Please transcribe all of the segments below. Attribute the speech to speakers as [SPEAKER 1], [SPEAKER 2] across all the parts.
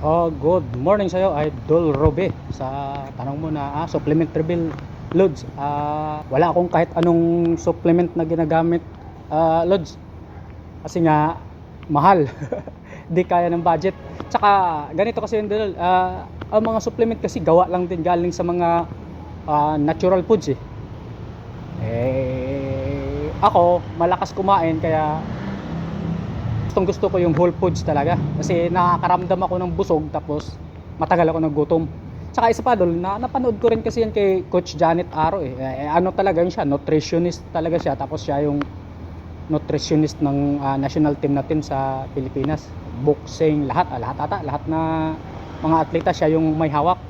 [SPEAKER 1] Good morning sa'yo, Idol Robe. Sa tanong mo na supplementary bill loads. Wala akong kahit anong supplement na ginagamit loads. Kasi nga mahal. Di kaya ng budget. Tsaka ganito kasi yung Idol, ang mga supplement kasi gawa lang din galing sa mga natural foods eh. Ako malakas kumain kaya gustong gusto ko yung whole foods talaga kasi nakakaramdam ako ng busog tapos matagal ako nagutom. Tsaka isa pa dol, napanood ko rin kasi yan kay Coach Janet Aro ano talaga yun siya, nutritionist talaga siya, tapos siya yung nutritionist ng national team natin sa Pilipinas, boxing, lahat na mga atleta siya yung may hawak.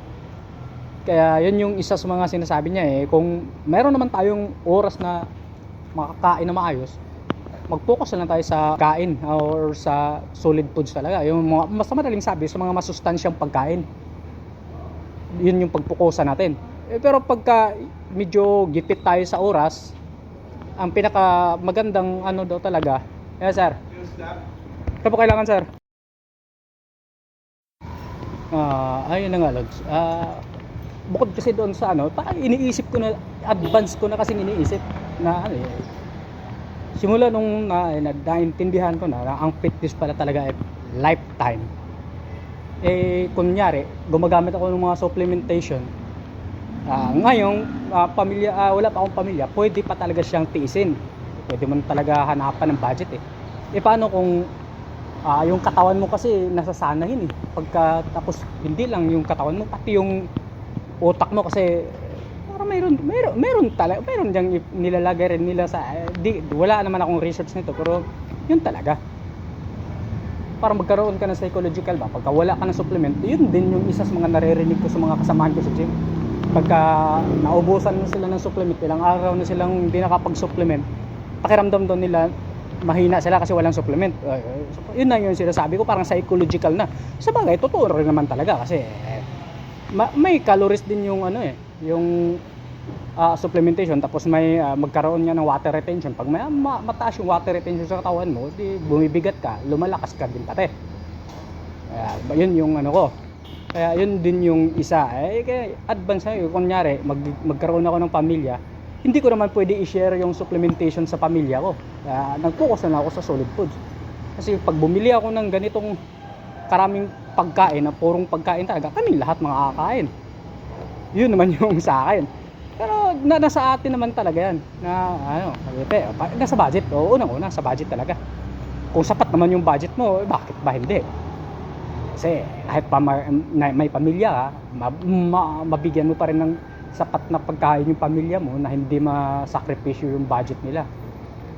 [SPEAKER 1] Kaya yun yung isa sa mga sinasabi niya kung meron naman tayong oras na makakain na maayos, mag-focus na lang tayo sa kain or sa solid foods talaga. Yung mga, mas madaling sabi, sa mga masustansyang pagkain. Yun yung pagpukusan natin. Pero pagka medyo gipit tayo sa oras, ang pinaka magandang ano daw talaga. Yes, sir. Ano po kailangan, sir? Ayun na nga, Lods. Bukod kasi doon sa ano, parang iniisip ko na, advance ko na kasing iniisip na ano simula nung naintindihan ko na ang fitness pala talaga lifetime. Kunyari gumagamit ako ng mga supplementation, ngayong pamilya, wala pa akong pamilya, pwede pa talaga siyang tiisin, pwede mo talaga hanapan ng budget paano kung yung katawan mo kasi nasasanahin pagka tapos hindi lang yung katawan mo, pati yung utak mo kasi meron diyang nilalagay rin nila sa wala naman akong research nito, pero yun talaga para magkaroon ka ng psychological ba pagka wala ka ng supplement. Yun din yung isa sa mga naririnig ko sa mga kasamahan ko sa gym, pagka naubusan na sila ng supplement, ilang araw na silang hindi nakapag-supplement, pakiramdam doon nila mahina sila kasi walang supplement. Yun na yung sinasabi ko, parang psychological na. Sa bagay totoo rin naman talaga kasi may calories din yung yung supplementation, tapos may magkaroon nga ng water retention. Pag may mataas yung water retention sa katawan mo, di bumibigat ka, lumalakas ka din pati. Yun yung ano ko. Kaya yun din yung isa. Kaya advance na yun. Kunyari magkaroon ako ng pamilya, hindi ko naman pwede i-share yung supplementation sa pamilya ko. Nag-focus na ako sa solid foods. Kasi pag bumili ako ng ganitong karaming pagkain na purong pagkain talaga, kami lahat makakain. Yun naman yung sa akin. Pero nasa atin naman talaga yan na nasa budget. Unang-una sa budget talaga. Kung sapat naman yung budget mo, bakit ba hindi? Kasi kahit pa may pamilya ka, mabigyan mo pa rin ng sapat na pagkain yung pamilya mo na hindi masakripisyo yung budget nila.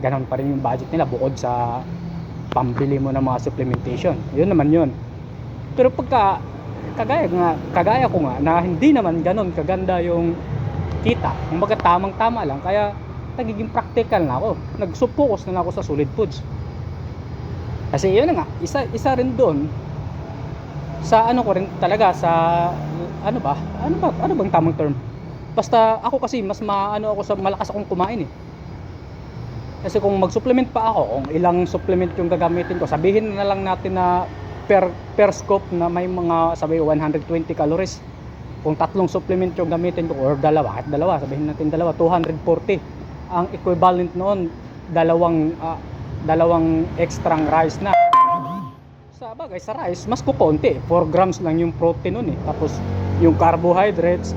[SPEAKER 1] Ganon pa rin yung budget nila bukod sa pambili mo ng mga supplementation. Yun naman yun. Pero pagka kagaya ko nga na hindi naman ganon kaganda yung kita, kumbaga tamang-tama lang, kaya nagiging practical na ako, nag-focus na ako sa solid foods. Kasi yun nga, isa rin doon sa ano ko rin talaga sa ano bang tamang term, basta ako kasi mas malakas akong kumain kasi kung mag-supplement pa ako, kung ilang supplement yung gagamitin ko, sabihin na lang natin na per scope na may mga 120 calories. Kung tatlong supplement yung gamitin ko or dalawa, sabihin natin dalawa, 240. Ang equivalent noon dalawang extra rice na. Sa bagay sa rice mas kukonti, 4 grams lang yung protein noon Tapos yung carbohydrates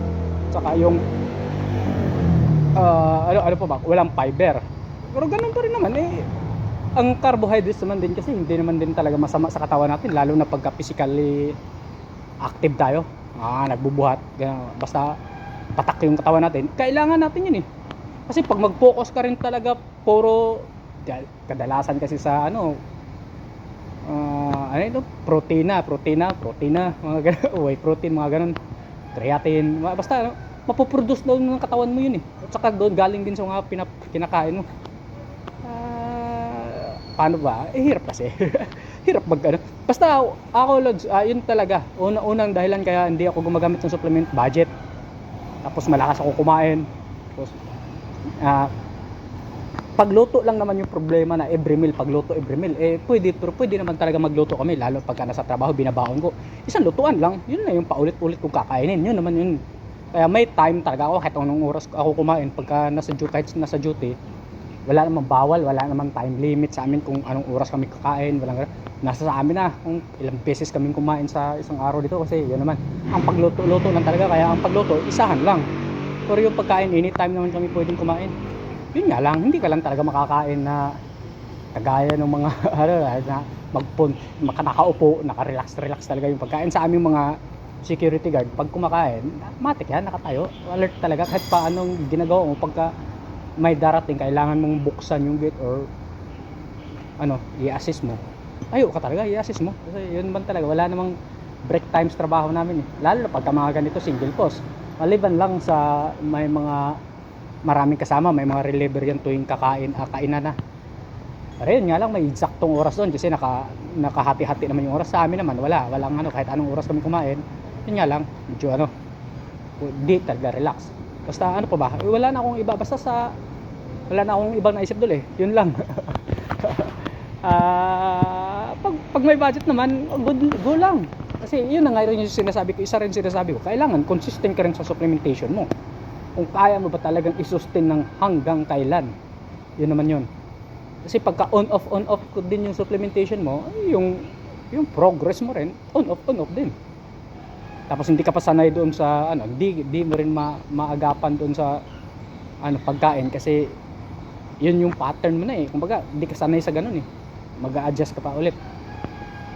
[SPEAKER 1] saka yung ano pa ba, walang fiber. Pero ganun pa rin naman ang carbohydrates naman din kasi hindi naman din talaga masama sa katawan natin, lalo na pagka physically active tayo, nagbubuhat, basta patak yung katawan natin, kailangan natin yun kasi pag mag-focus ka rin talaga puro kadalasan kasi sa protina, mga ganun, whey protein, mga ganun, creatine, basta mapoproduce daw ng katawan mo yun at saka doon galing din sa mga kinakain mo. Paano ba? Hirap kasi. Hirap basta ako Lods, yun talaga unang dahilan kaya hindi ako gumagamit ng supplement, budget. Tapos malakas ako kumain. Tapos Pagluto lang naman yung problema na every meal, pagluto every meal. Pwede, pero pwede naman talaga magluto kami, lalo pagka nasa trabaho, binabaon ko. Isang lutuan lang, yun na yung paulit-ulit kong kakainin, yun naman yun. Kaya may time talaga ako, kahit anong oras ako kumain, pagka kahit nasa duty, wala namang bawal, wala namang time limit sa amin kung anong oras kami kakain, walang nasa sa amin na kung ilang beses kaming kumain sa isang araw dito kasi yun naman, ang pagluto-luto lang talaga, kaya ang pagluto, isahan lang. Pero yung pagkain, anytime naman kami pwedeng kumain. Yun nga lang, hindi ka lang talaga makakain na kagaya ng mga ano na nakaupo, naka-relax talaga yung pagkain sa aming mga security guard. Pag kumakain, matik yan, nakatayo, alert talaga kahit pa anong ginagawa mo pagka may darating, kailangan mong buksan yung gate or ano, i-assist mo. Ayo ka talaga, i-assist mo. Kasi yun man talaga, wala namang break times trabaho namin eh. Lalo na pagka mga ganito single post. Maliban lang sa may mga maraming kasama, may mga reliever yan tuwing kainan na. Pero yun nga lang, may eksaktong oras doon kasi nakahati-hati naman yung oras. Sa amin naman, walang ano, kahit anong oras kami kumain. Yun nga lang, medyo ano, di talaga relax. Basta ano pa ba, wala na akong iba, wala na akong ibang naisip doon eh. Yun lang. Pag may budget naman, go lang. Kasi yun na nga rin yung sinasabi ko, isa rin sinasabi ko, kailangan consistent ka rin sa supplementation mo. Kung kaya mo ba talagang i-sustain ng hanggang kailan, yun naman yun. Kasi pagka on-off ko din yung supplementation mo, yung progress mo rin, on-off din. Tapos hindi ka pa sanay doon sa, ano, di mo rin maagapan doon sa, ano, pagkain kasi yun yung pattern mo na eh. Kumbaga, hindi ka sanay sa ganun eh. Mag-a-adjust ka pa ulit.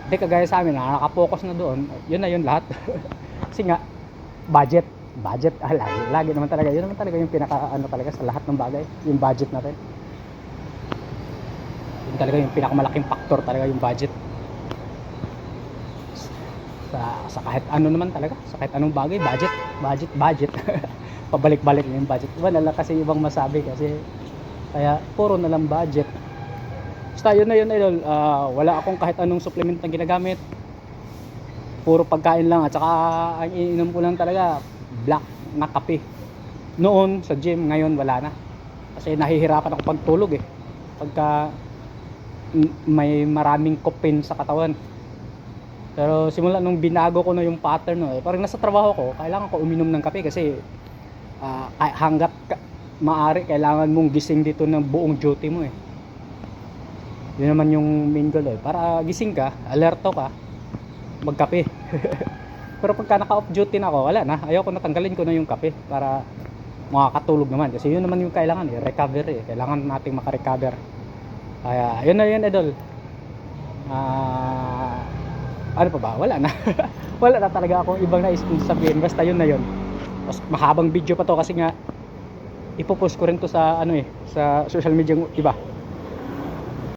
[SPEAKER 1] Hindi kagaya sa amin, nakaka-focus na doon, yun na yun lahat. Kasi nga, budget, lagi naman talaga, yun naman talaga yung pinaka ano talaga sa lahat ng bagay, yung budget natin. Yun talaga yung pinakamalaking factor talaga, yung budget. Sa kahit ano naman talaga, sa kahit anong bagay, budget. Pabalik-balik yung budget. Iba na lang kasi ibang masabi kasi kaya puro na lang budget. Basta yun na yun idol, wala akong kahit anong supplement na ginagamit. Puro pagkain lang at saka ang iniinom ko lang talaga black na kape. Noon sa gym, ngayon wala na. Kasi nahihirapan ako pagtulog eh. Pagka may maraming caffeine sa katawan. Pero simula nung binago ko na yung pattern no, parang nasa trabaho ko, kailangan ko uminom ng kape kasi hanggat maaari kailangan mong gising dito ng buong duty mo eh. Yun naman yung main goal eh. Para gising ka, alerto ka, magkape. Pero pagka naka-off duty na ako, wala na. Ayoko na, tanggalin ko na yung kape para makakatulog naman. Kasi yun naman yung kailangan eh, recovery eh. Kailangan nating makarecover. Kaya yun na yun idol. Ano pa ba? Wala na. Wala na talaga akong ibang nais sabihin. Basta yun na yun. Mas mahabang video pa to kasi nga ipopost ko rin to sa ano eh, sa social media iba.